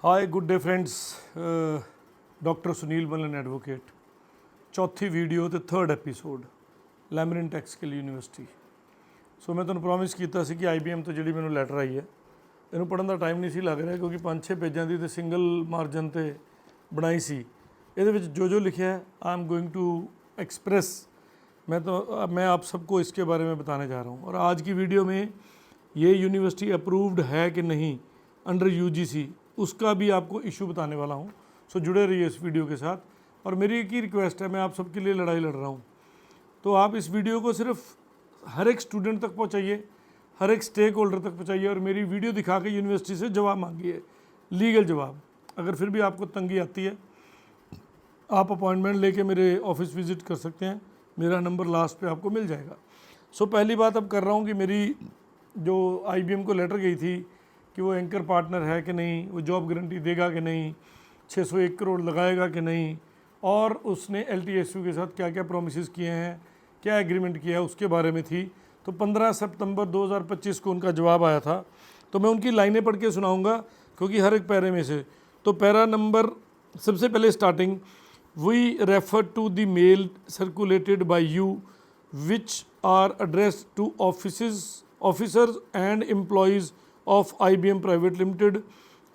Hi good day friends, doctor Sunil Malan advocate. चौथी video तो third episode लैमरिन टैक्सकल university. सो मैं तुहानूं प्रॉमिस किया सी कि IBM तो जी मैंने लैटर आई है इनू पढ़न का टाइम नहीं सी लग रहा, क्योंकि 5-6 पेजा की तो सिंगल मार्जन से बनाई सी। ये जो लिखा है I am going to express, मैं आप सबको इसके बारे में बताने जा रहा हूँ। और आज की वीडियो में ये यूनिवर्सिटी अप्रूव्ड है कि नहीं अंडर UGC, उसका भी आपको इशू बताने वाला हूँ। सो जुड़े रहिए इस वीडियो के साथ। और मेरी एक ही रिक्वेस्ट है, मैं आप सबके लिए लड़ाई लड़ रहा हूँ, तो आप इस वीडियो को सिर्फ हर एक स्टूडेंट तक पहुँचाइए, हर एक स्टेक होल्डर तक पहुँचाइए और मेरी वीडियो दिखा के यूनिवर्सिटी से जवाब मांगिए, लीगल जवाब। अगर फिर भी आपको तंगी आती है, आप अपॉइंटमेंट लेके मेरे ऑफिस विज़िट कर सकते हैं, मेरा नंबर लास्ट पे आपको मिल जाएगा। सो पहली बात अब कर रहा हूँ कि मेरी जो IBM को लेटर गई थी कि वो एंकर पार्टनर है कि नहीं, वो जॉब गारंटी देगा कि नहीं, 601 करोड़ लगाएगा कि नहीं, और उसने LTSU के साथ क्या क्या प्रोमिस किए हैं, क्या एग्रीमेंट किया है, उसके बारे में थी। तो 15 सितंबर 2025 को उनका जवाब आया था। तो मैं उनकी लाइनें पढ़ के सुनाऊँगा, क्योंकि हर एक पैरे में से। तो पैरा नंबर सबसे पहले starting, we refer to the mail circulated by you which are addressed to officers and employees of IBM Private Limited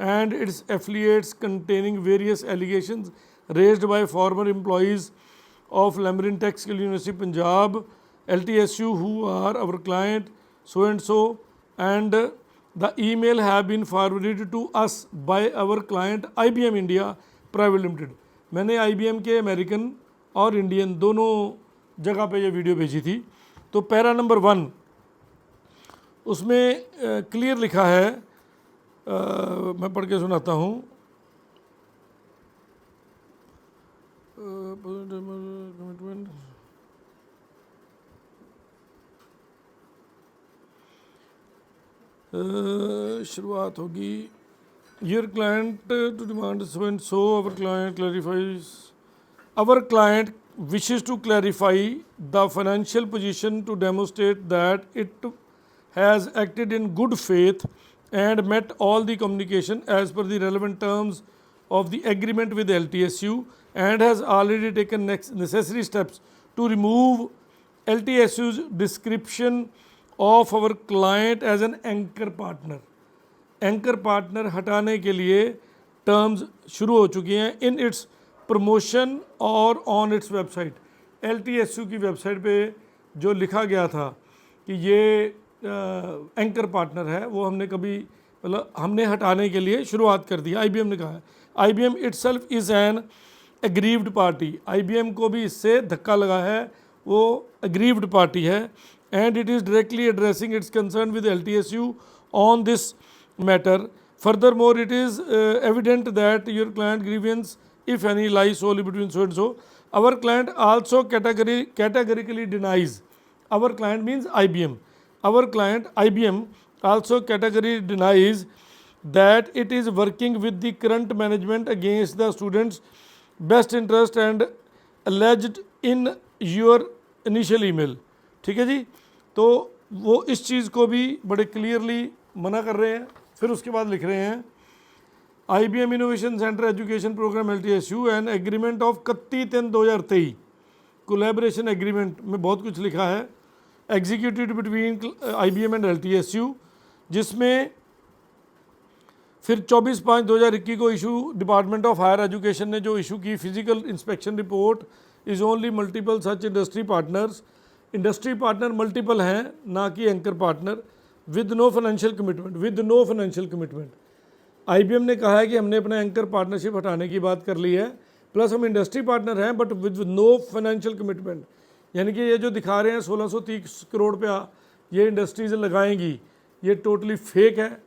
and its affiliates, containing various allegations raised by former employees of Lamarin Technical University Punjab LTSU who are our client so and so, and the email have been forwarded to us by our client IBM India Private Limited। मैंने IBM के American और Indian दोनों जगह पे ये video भेजी थी। तो पैरा नंबर 1 उसमें क्लियर लिखा है, मैं पढ़ के सुनाता हूँ। शुरुआत होगी, your client to demand so and so, our client clarifies, our client wishes to clarify the financial position to demonstrate that it has acted in good faith and met all the communication as per the relevant terms of the agreement with LTSU and has already taken necessary steps to remove LTSU's description of our client as an anchor partner। Anchor partner हटाने के लिए terms शुरू हो चुकी हैं in its promotion और on its website. LTSU की website पे जो लिखा गया था कि ये एंकर पार्टनर है, वो हमने कभी हमने हटाने के लिए शुरुआत कर दी। IBM ने कहा है, IBM itself is an aggrieved party। IBM को भी इससे धक्का लगा है, वो aggrieved party है, and it is directly addressing its concern with LTSU on this matter। Furthermore, it is evident that your client grievance, if any, lies solely between so and so। Our client also categorically denies, our client means IBM, our client IBM also categorically denies that it is working with the current management against the students' best interest and alleged in your initial email। ठीक है जी, तो वो इस चीज़ को भी बड़े clearly मना कर रहे हैं। फिर उसके बाद लिख रहे हैं, IBM innovation centre education programme LTSU and agreement of 31/3/2023 collaboration agreement में बहुत कुछ लिखा है, executed between IBM and LTSU, जिसमें फिर 24/5/2021 को issue department of higher education ने जो इशू की physical inspection report is only multiple such industry partners. Industry partner multiple हैं, ना कि anchor partner. With no financial commitment IBM ने कहा है कि हमने अपना एंकर पार्टनरशिप हटाने की बात कर ली है, प्लस हम इंडस्ट्री पार्टनर हैं but with no financial commitment. यानी कि ये जो दिखा रहे हैं 1630 करोड़ पे ये इंडस्ट्रीज लगाएंगी, ये टोटली फेक है,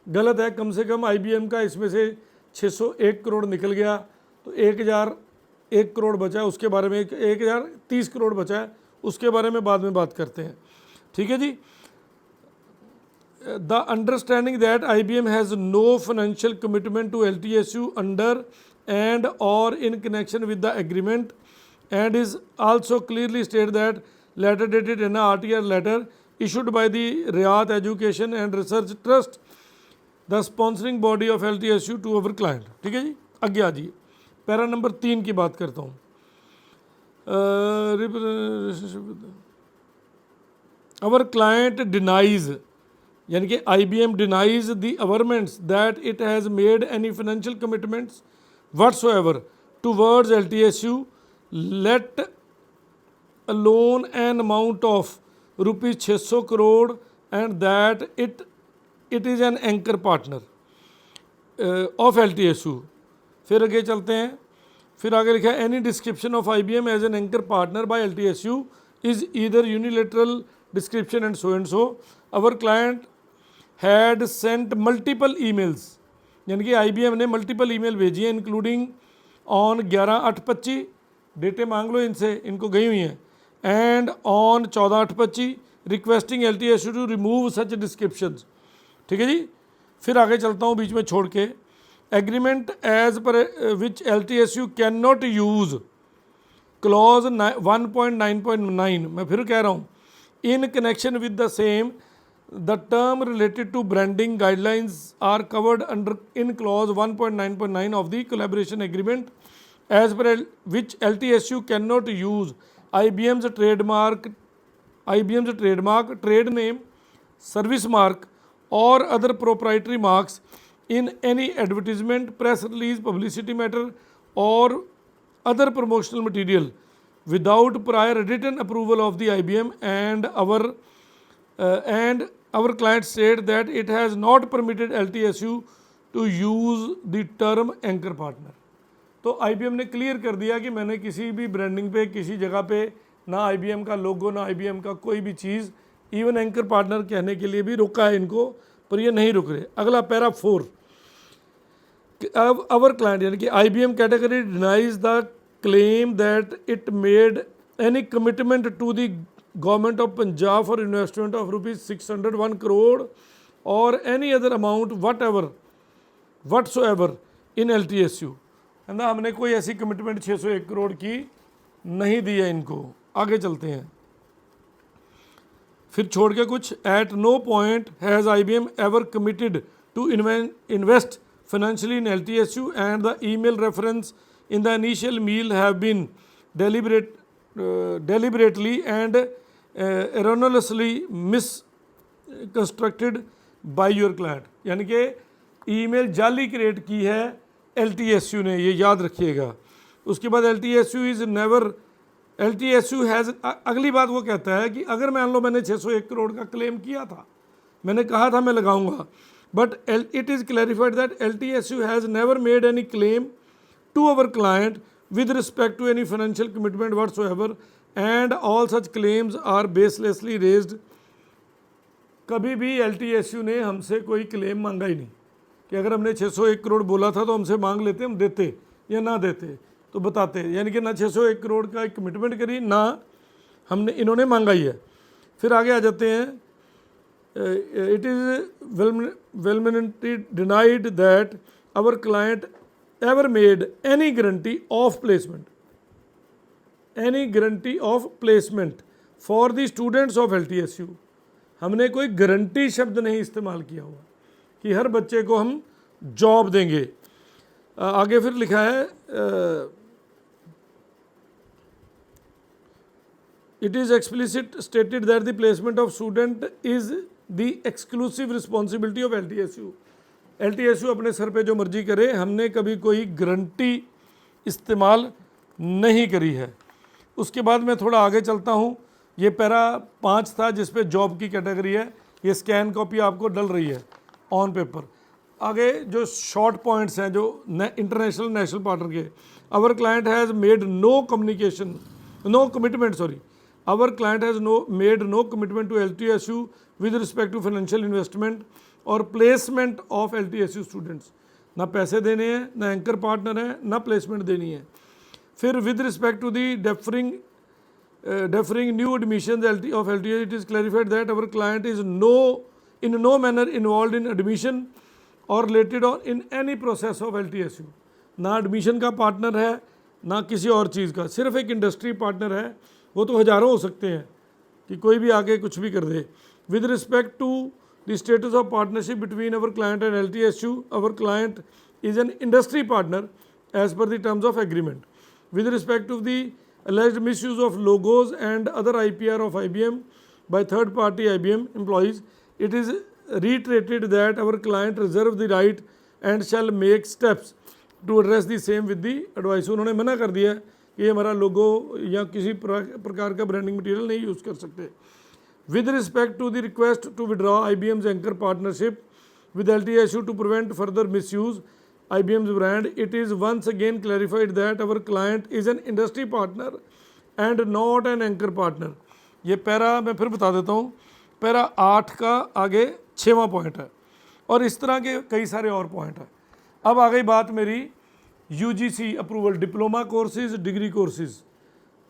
गलत है। कम से कम IBM का इसमें से 601 करोड़ निकल गया, तो 1001 करोड़ बचा है, उसके बारे में 1030 करोड़ बचा है, उसके बारे में बाद में बात करते हैं। ठीक है जी। The understanding that IBM has no financial commitment to LTSU under and or in connection with the agreement, and is also clearly stated that letter dated in a RTR letter issued by the Riyadh Education and Research Trust the sponsoring body of LTSU to our client. ठीक है जी, आगे आ जाइए, para number 3 की बात करता हूँ। Our client denies, यानी कि IBM denies the averments that it has made any financial commitments whatsoever towards LTSU, let alone an amount of rupees 600 crore, and that it is an anchor partner of LTSU। फिर आगे चलते हैं, फिर आगे लिखा है any description of IBM as an anchor partner by LTSU is either unilateral description and so. Our client had sent multiple emails, यानी कि IBM ने मल्टीपल ईमेल भेजी है इंक्लूडिंग ऑन 11/8/25, डेटें मांग लो इनसे, इनको गई हुई हैं, and on 14/8/25 requesting LTSU to remove such descriptions. ठीक है जी, फिर आगे चलता हूँ बीच में छोड़ के। एग्रीमेंट एज पर which LTSU can not use clause 1.9.9, मैं फिर कह रहा हूँ, in connection with the same the term related to branding guidelines are covered under in clause 1.9.9 of the collaboration agreement, as per which LTSU cannot use IBM's trademark, trade name, service mark or other proprietary marks in any advertisement, press release, publicity matter or other promotional material without prior written approval of the IBM, and our client said that it has not permitted LTSU to use the term anchor partner। तो IBM ने clear कर दिया कि मैंने किसी भी branding पे, किसी जगह पे ना IBM का लोगो, ना IBM का कोई भी चीज़, इवन एंकर पार्टनर कहने के लिए भी रोका है इनको, पर ये नहीं रुक रहे। अगला पैरा 4, अवर क्लाइंट यानी कि IBM category denies the claim that it made any commitment to the Government of Punjab for investment of rupees 601 crore or any other amount whatsoever in LTSU, है ना। हमने कोई ऐसी कमिटमेंट 601 करोड़ की नहीं दी है इनको। आगे चलते हैं, फिर छोड़ के कुछ, at no point has IBM ever committed to invest financially in LTSU and the email reference in the initial mail have been deliberately and erroneously misconstructed by your client, यानी कि ईमेल जाली क्रिएट की है LTSU ने, ये याद रखिएगा। उसके बाद LTSU हैज़, अगली बात वो कहता है कि अगर मान लो मैंने 601 करोड़ का क्लेम किया था, मैंने कहा था मैं लगाऊंगा, but it is clarified that LTSU has never made any claim to our client with respect to any financial commitment whatsoever, and all such claims are baselessly raised। कभी भी LTSU ने हमसे कोई क्लेम मांगा ही नहीं कि अगर हमने 601 करोड़ बोला था तो हमसे मांग लेते, हम देते या ना देते तो बताते, यानी कि ना 601 करोड़ का एक कमिटमेंट करी, ना हमने, इन्होंने मांगा ही है। फिर आगे आ जाते हैं, it is vehemently denied that our client ever made any guarantee of placement for the students of LTSU। हमने कोई गारंटी शब्द नहीं इस्तेमाल किया हुआ कि हर बच्चे को हम जॉब देंगे। आगे फिर लिखा है, it is explicit stated that the placement of student is the exclusive responsibility of LTSU। LTSU अपने सर पे जो मर्जी करे, हमने कभी कोई गारंटी इस्तेमाल नहीं करी है। उसके बाद मैं थोड़ा आगे चलता हूँ, ये पैरा 5 था जिस पे जॉब की कैटेगरी है, ये स्कैन कॉपी आपको डल रही है ऑन पेपर। आगे जो शॉर्ट पॉइंट्स हैं जो इंटरनेशनल नेशनल पार्टनर के, our client has made no commitment to LTSU with respect to financial investment और प्लेसमेंट ऑफ LTSU स्टूडेंट्स। ना पैसे देने हैं, ना एंकर पार्टनर है, ना प्लेसमेंट देनी है। फिर with respect to the deferring new admission of LTSU, it is clarified that our client is in no manner involve in admission और रिलेटेड और in any process of LTSU। ना admission का partner है, ना किसी और चीज़ का, सिर्फ एक इंडस्ट्री पार्टनर है। वो तो हज़ारों हो सकते हैं कि कोई भी आके कुछ भी कर दे। With respect to The status of partnership between our client and LTSU. Our client is an industry partner as per the terms of agreement. With respect to the alleged misuse of logos and other IPR of IBM by third party IBM employees, it is reiterated that our client reserve the right and shall make steps to address the same with the advice. उन्होंने मना कर दिया कि ये हमारा लोगो या किसी प्रकार का ब्रांडिंग मटेरियल नहीं यूज़ कर सकते. With respect to the request to withdraw IBM's anchor partnership with LTSU to prevent further misuse IBM's brand, it is once again clarified that our client is an industry partner and not an anchor partner. ये para मैं फिर बता देता हूँ, para 8 का आगे 6वां point है और इस तरह के कई सारे और पॉइंट हैं. अब आ गई बात मेरी UGC approval, diploma courses, degree courses,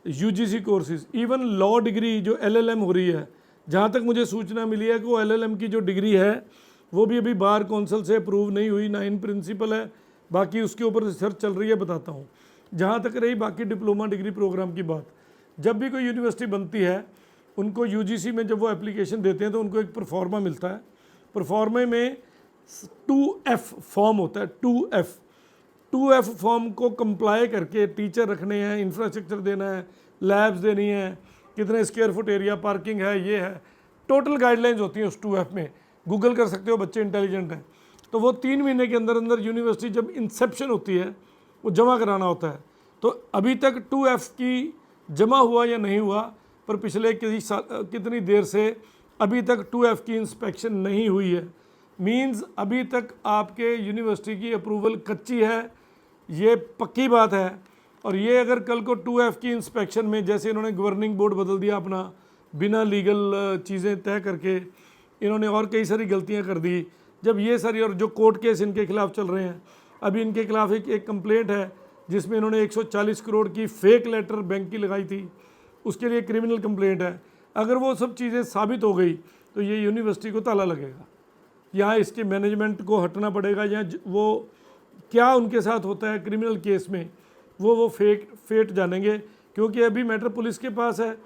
UGC courses, even law degree जो LLM हो रही है, जहाँ तक मुझे सूचना मिली है कि वो LLM की जो डिग्री है वो भी अभी बार कौंसिल से अप्रूव नहीं हुई, ना इन प्रिंसिपल है, बाकी उसके ऊपर रिसर्च चल रही है, बताता हूँ. जहाँ तक रही बाकी डिप्लोमा डिग्री प्रोग्राम की बात, जब भी कोई यूनिवर्सिटी बनती है उनको UGC में जब वो एप्लीकेशन देते हैं तो उनको एक परफॉर्मा मिलता है. परफॉर्मे में 2F फॉर्म होता है, 2F फॉर्म को कंप्लाई करके टीचर रखने हैं, इंफ्रास्ट्रक्चर देना है, लैब्स देनी है, कितने स्क्वायर फुट एरिया, पार्किंग है, ये है, टोटल गाइडलाइंस होती हैं उस 2F में. गूगल कर सकते हो, बच्चे इंटेलिजेंट हैं. तो वो 3 महीने के अंदर अंदर यूनिवर्सिटी जब इंसेप्शन होती है वो जमा कराना होता है. तो अभी तक 2F की जमा हुआ या नहीं हुआ, पर पिछले कितनी देर से अभी तक 2F की इंस्पेक्शन नहीं हुई है. मींस अभी तक आपके यूनिवर्सिटी की अप्रूवल कच्ची है, ये पक्की बात है. और ये अगर कल को 2F की इंस्पेक्शन में, जैसे इन्होंने गवर्निंग बोर्ड बदल दिया अपना बिना लीगल चीज़ें तय करके, इन्होंने और कई सारी गलतियां कर दी. जब ये सारी, और जो कोर्ट केस इनके खिलाफ चल रहे हैं, अभी इनके खिलाफ एक कंप्लेंट है जिसमें इन्होंने 140 करोड़ की फेक लेटर बैंक की लगाई थी, उसके लिए क्रिमिनल कंप्लेंट है. अगर वो सब चीज़ें साबित हो गई तो ये यूनिवर्सिटी को ताला लगेगा. यहाँ इसके मैनेजमेंट को हटना पड़ेगा, या वो क्या उनके साथ होता है क्रिमिनल केस में वो फेट जानेंगे. क्योंकि अभी मैटर पुलिस के पास है,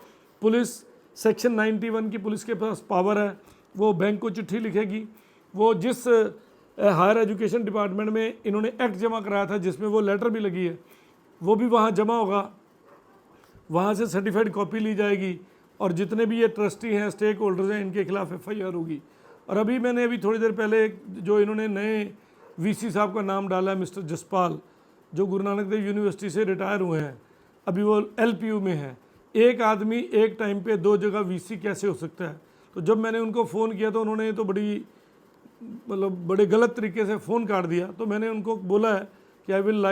पुलिस सेक्शन 91 की पुलिस के पास पावर है, वो बैंक को चिट्ठी लिखेगी. वो जिस हायर एजुकेशन डिपार्टमेंट में इन्होंने एक्ट जमा कराया था जिसमें वो लेटर भी लगी है, वो भी वहाँ जमा होगा, वहाँ से सर्टिफाइड कॉपी ली जाएगी, और जितने भी ये ट्रस्टी हैं, स्टेक होल्डर्स हैं, इनके खिलाफ FIR होगी. और अभी मैंने अभी थोड़ी देर पहले जो इन्होंने नए VC साहब का नाम डाला है, मिस्टर जसपाल, जो गुरु नानक देव यूनिवर्सिटी से रिटायर हुए हैं, अभी वो LPU में हैं. एक आदमी एक टाइम पे 2 जगह VC कैसे हो सकता है? तो जब मैंने उनको फ़ोन किया तो उन्होंने तो बड़े गलत तरीके से फ़ोन काट दिया. तो मैंने उनको बोला है कि I will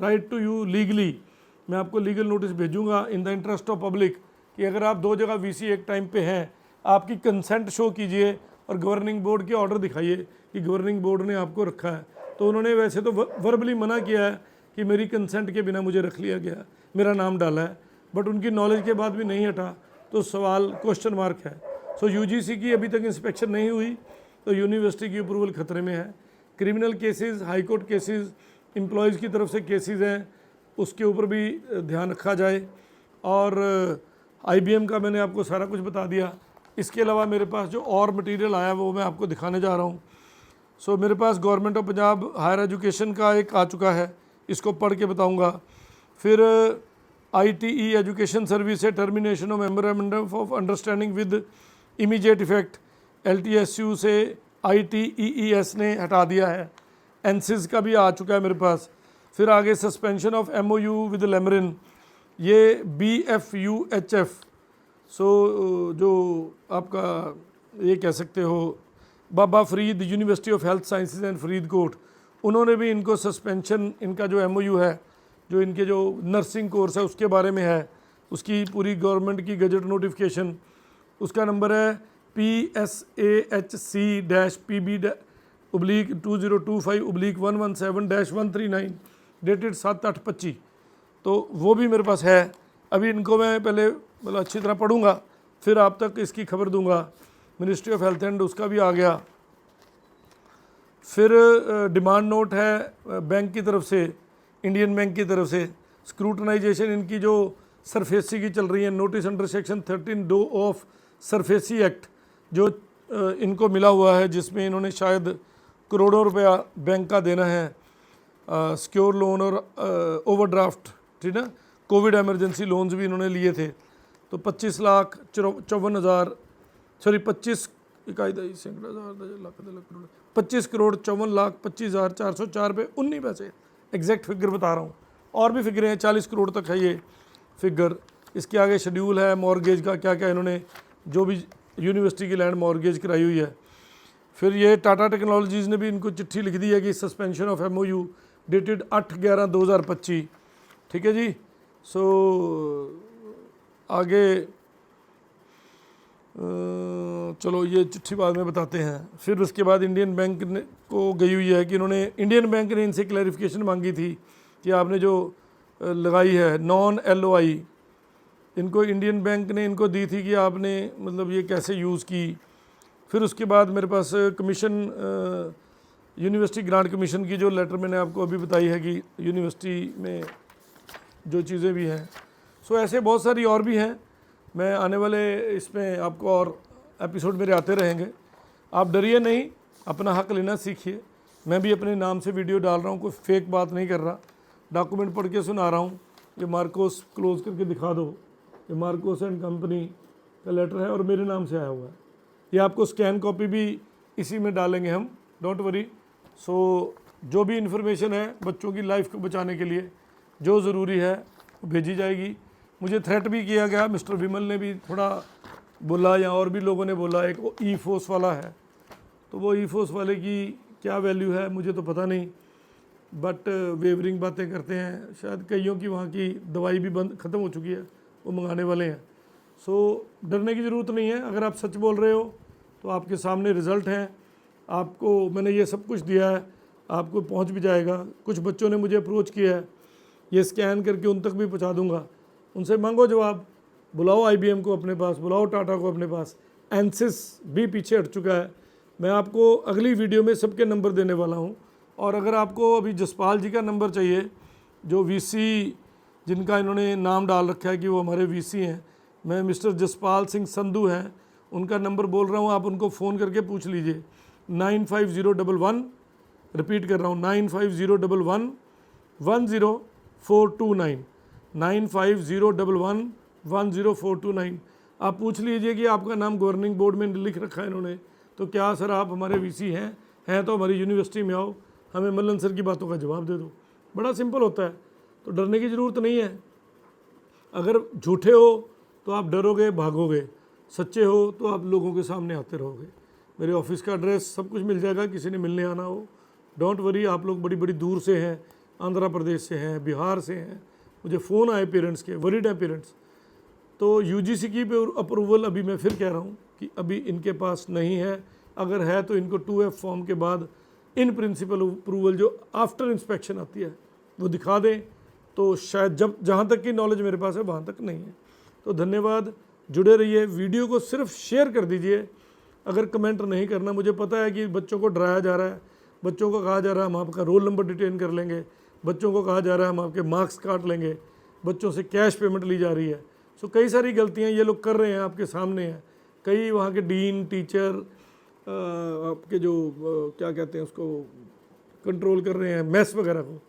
write to you legally, मैं आपको लीगल नोटिस भेजूँगा in the interest of public, कि अगर आप 2 जगह VC एक टाइम पे हैं, आपकी कंसेंट शो कीजिए और गवर्निंग बोर्ड के ऑर्डर दिखाइए कि गवर्निंग बोर्ड ने आपको रखा है. तो उन्होंने वैसे तो वर्बली मना किया है कि मेरी कंसेंट के बिना मुझे रख लिया गया, मेरा नाम डाला है, बट उनकी नॉलेज के बाद भी नहीं हटा, तो सवाल क्वेश्चन मार्क है. सो UGC की अभी तक इंस्पेक्शन नहीं हुई तो यूनिवर्सिटी की अप्रूवल खतरे में है. Criminal cases, high court cases, employees की तरफ से केसेस हैं, उसके ऊपर भी ध्यान रखा जाए. और IBM का मैंने आपको सारा कुछ बता दिया. इसके अलावा मेरे पास जो और मटेरियल आया वो मैं आपको दिखाने जा रहा हूँ. सो मेरे पास government of Punjab higher education का एक आ चुका है, इसको पढ़ के बताऊँगा. फिर ITE एजुकेशन सर्विस से termination of memorandum of understanding with immediate effect, LTSU से ITEES ने हटा दिया है. एनसिस का भी आ चुका है मेरे पास. फिर आगे सस्पेंशन ऑफ MOU विद लेमरिन, ये BFUHF, सो जो आपका ये कह सकते हो Baba Farid university of health sciences and Faridkot, उन्होंने भी इनको सस्पेंशन, इनका जो MOU है, जो इनके जो नर्सिंग कोर्स है उसके बारे में है, उसकी पूरी गवर्नमेंट की गजट नोटिफिकेशन, उसका नंबर है PSAHC-PB/2025/117-139 डेटेड 7/8/25. तो वो भी मेरे पास है. अभी इनको मैं पहले अच्छी तरह पढ़ूंगा, फिर आप तक इसकी खबर दूंगा. मिनिस्ट्री ऑफ हेल्थ एंड उसका भी आ गया. फिर डिमांड नोट है बैंक की तरफ से, इंडियन बैंक की तरफ से. स्क्रूटनाइजेशन इनकी जो सरफेसी की चल रही है, notice under section 13(2) of SARFAESI act, जो इनको मिला हुआ है, जिसमें इन्होंने शायद करोड़ों रुपया बैंक का देना है, सिक्योर लोन और ओवरड्राफ्ट, ठीक ना, कोविड एमरजेंसी लोन्स भी इन्होंने लिए थे। तो 25 करोड़ 54,54,25,404 एग्जैक्ट फिगर बता रहा हूँ, और भी फिगरें हैं, 40 करोड़ तक है ये फिगर। इसके आगे शेड्यूल है मॉर्गेज का, क्या क्या इन्होंने जो भी यूनिवर्सिटी की लैंड मॉर्गेज कराई हुई है। फिर ये टाटा टेक्नोलॉजीज़ ने भी इनको चिट्ठी लिख दी है कि सस्पेंशन ऑफ MOU डेटेड 8/11/2025, ठीक है जी। सो आगे चलो ये चिट्ठी बाद में बताते हैं। फिर उसके बाद इंडियन बैंक ने को गई हुई है कि इन्होंने, इंडियन बैंक ने इनसे क्लैरिफिकेशन मांगी थी कि आपने जो लगाई है नॉन LOI, इनको इंडियन बैंक ने इनको दी थी कि आपने मतलब ये कैसे यूज़ की। फिर उसके बाद मेरे पास कमीशन, यूनिवर्सिटी ग्रांट कमीशन की जो लेटर मैंने आपको अभी बताई है कि यूनिवर्सिटी में जो चीज़ें भी हैं। सो ऐसे बहुत सारी और भी हैं। मैं आने वाले इसमें आपको और एपिसोड मेरे आते रहेंगे। आप डरिए नहीं, अपना हक लेना सीखिए। मैं भी अपने नाम से वीडियो डाल रहा हूँ, कोई फेक बात नहीं कर रहा, डॉक्यूमेंट पढ़ के सुना रहा हूँ। ये मार्कोस क्लोज करके दिखा दो, ये मार्कोस एंड कंपनी का लेटर है और मेरे नाम से आया हुआ है। ये आपको स्कैन कॉपी भी इसी में डालेंगे हम, डोंट वरी। सो जो भी इन्फॉर्मेशन है बच्चों की लाइफ को बचाने के लिए जो ज़रूरी है वो भेजी जाएगी। मुझे थ्रेट भी किया गया, मिस्टर विमल ने भी थोड़ा बोला या और भी लोगों ने बोला। एक EFOS वाला है, तो वो EFOS वाले की क्या वैल्यू है मुझे तो पता नहीं, बट वेवरिंग बातें करते हैं। शायद कईयों की वहाँ की दवाई भी बंद ख़त्म हो चुकी है, वो मंगाने वाले हैं। सो डरने की ज़रूरत नहीं है। अगर आप सच बोल रहे हो तो आपके सामने रिज़ल्ट हैं। आपको मैंने ये सब कुछ दिया है, आपको पहुंच भी जाएगा। कुछ बच्चों ने मुझे अप्रोच किया है, ये स्कैन करके उन तक भी पहुंचा दूंगा। उनसे मांगो जवाब, बुलाओ IBM को अपने पास, बुलाओ टाटा को अपने पास। एनसिस भी पीछे हट चुका है। मैं आपको अगली वीडियो में सबके नंबर देने वाला हूँ। और अगर आपको अभी जसपाल जी का नंबर चाहिए, जो VC जिनका इन्होंने नाम डाल रखा है कि वो हमारे VC हैं, मैं मिस्टर जसपाल सिंह संधू हैं, उनका नंबर बोल रहा हूँ, आप उनको फ़ोन करके पूछ लीजिए। 95011, रिपीट कर रहा हूँ, 9501110 9501110 आप पूछ लीजिए कि आपका नाम गवर्निंग बोर्ड में लिख रखा है इन्होंने, तो क्या सर आप हमारे VC हैं तो हमारी यूनिवर्सिटी में आओ, हमें मल्लन सर की बातों का जवाब दे दो। बड़ा सिंपल होता है, तो डरने की ज़रूरत नहीं है। अगर झूठे हो तो आप डरोगे, भागोगे, सच्चे हो तो आप लोगों के सामने आते रहोगे। मेरे ऑफिस का एड्रेस सब कुछ मिल जाएगा, किसी ने मिलने आना हो डोंट वरी। आप लोग बड़ी बड़ी दूर से हैं, आंध्र प्रदेश से हैं, बिहार से हैं, मुझे फ़ोन आए पेरेंट्स के, वरीड है पेरेंट्स। तो UGC की अप्रूवल अभी मैं फिर कह रहा हूँ कि अभी इनके पास नहीं है। अगर है तो इनको 2F फॉर्म के बाद इन प्रिंसिपल अप्रूवल जो आफ्टर इंस्पेक्शन आती है वो दिखा दें, तो शायद जब जहाँ तक की नॉलेज मेरे पास है वहाँ तक नहीं है। तो धन्यवाद, जुड़े रहिए। वीडियो को सिर्फ शेयर कर दीजिए, अगर कमेंट नहीं करना। मुझे पता है कि बच्चों को डराया जा रहा है, बच्चों को कहा जा रहा है हम आपका रोल नंबर डिटेन कर लेंगे, बच्चों को कहा जा रहा है हम आपके मार्क्स काट लेंगे, बच्चों से कैश पेमेंट ली जा रही है। सो कई सारी गलतियाँ ये लोग कर रहे हैं, आपके सामने हैं। कई वहाँ के डीन, टीचर, आपके जो क्या कहते हैं उसको कंट्रोल कर रहे हैं, मैस वगैरह को।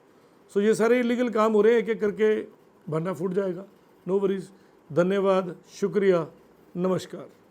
सो ये सारे इलीगल काम हो रहे हैं, एक एक करके भरना फूट जाएगा। No worries. धन्यवाद, शुक्रिया, नमस्कार।